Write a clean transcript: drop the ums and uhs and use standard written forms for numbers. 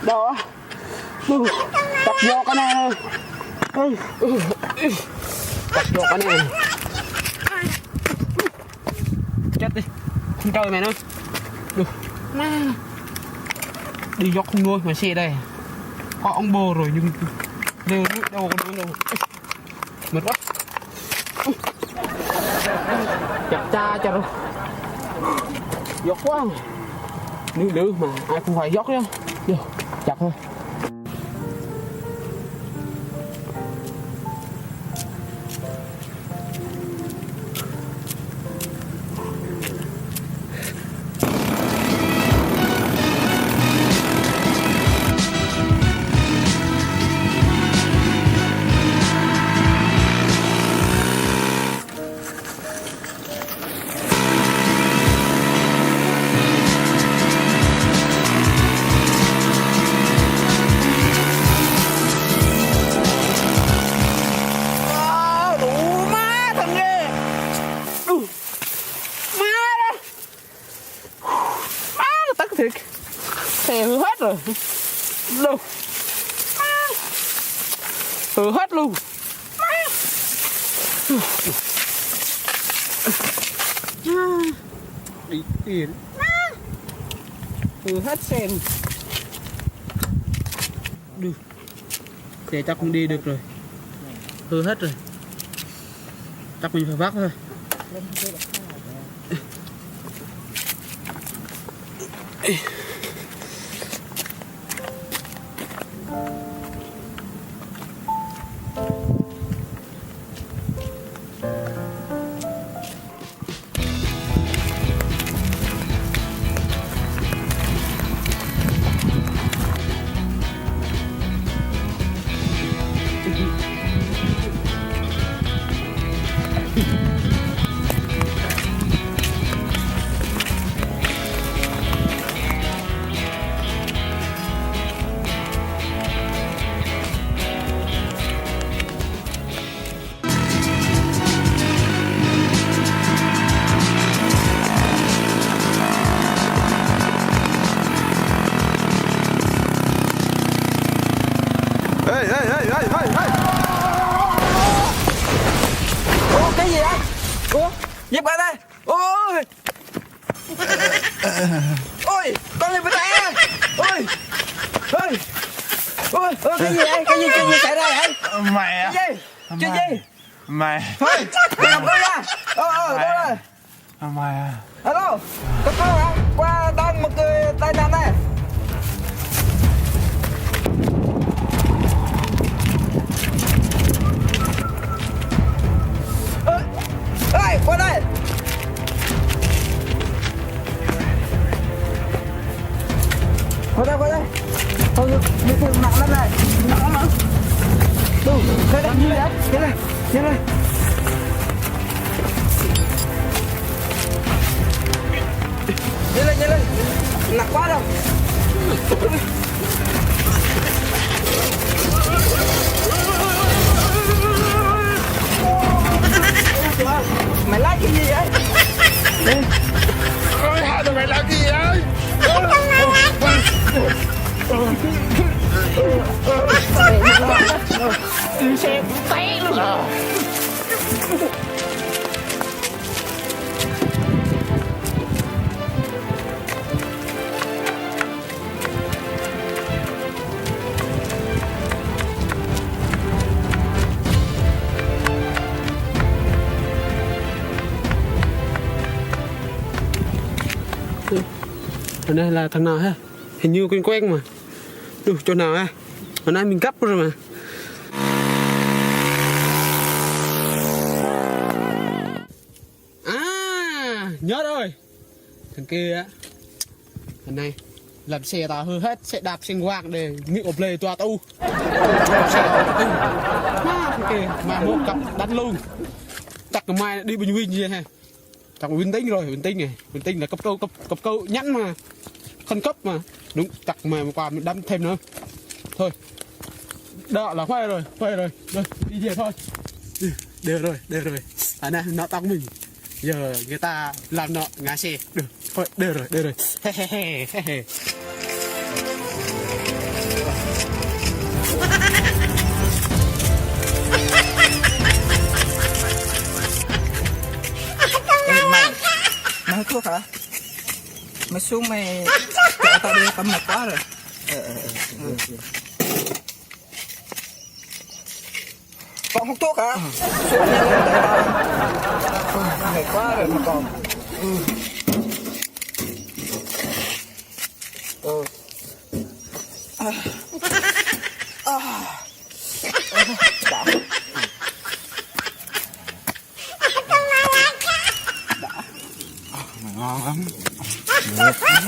Đau á. Tập vô cái này. Tập vô cái này. Chết đi. Không chơi mày nữa. Được. Đi dọc không nuôi mà xe đây. Có ông bồ rồi nhưng đều đâu có đâu. Mệt quá. Chặt cha cho rồi. Dọc quá. Nữ mà ai cũng phải dốc đó. Vô, chặt thôi. Thiệt xe hư hết rồi đâu hư hết luôn đi tiền hư hết xe được xe chắc không đi được rồi hư hết rồi chắc mình phải vác thôi. Ủa cái gì anh? Ủa Diệp bạn đây. Ôi ôi con gì bên đây em. Ôi ôi ôi cái gì vậy? Cái gì xảy ra vậy? Mẹ Cái gì? Chuyện gì? Mẹ Thôi đi gặp tôi ra. Đâu rồi? Mẹ Alo có hả? Qua đang một người tai nạn đây. Ê, qua đây. Qua đây. Thôi, đi theo nặng lắm này. Nặng lắm hả? Đâu, đây, như đấy. Đây. Nhanh lên. Nặng quá đâu. Mày lấy cái gì vậy? Ôi, hai tụi mày làm gì vậy? Xe té luôn rồi. Ở đây là thằng nào ha? Hình như quen quen mà. Đủ chỗ nào ha? Hồi nay mình cắp rồi mà. À, nhớ rồi. Thằng kia á. Thằng này làm xe tao hư hết, xe đạp sinh quang để nghĩ ộp lề toa tu. Thằng kia mà một cặp đánh luôn. Chắc là mai đi bình win gì ha. Chắc là bình tĩnh rồi, bình tĩnh này. Bình tĩnh là cấp câu nhắn mà. Khẩn cấp mà. Đúng, chắc mà qua mình đâm thêm nữa. Thôi. Đó là khoai rồi. Rồi, đi về thôi. Được rồi. À này, nó tóc mình. Giờ người ta làm nọ ngã xe. Được, thôi, được rồi. He. Mày hút thuốc hả? Mày xuống mày chở tao đi, tao mệt quá rồi. Còn hút thuốc hả? Xuống nhanh lên đợi tao. Mệt quá rồi mà còn. Đã. Ngon lắm. Được lắm.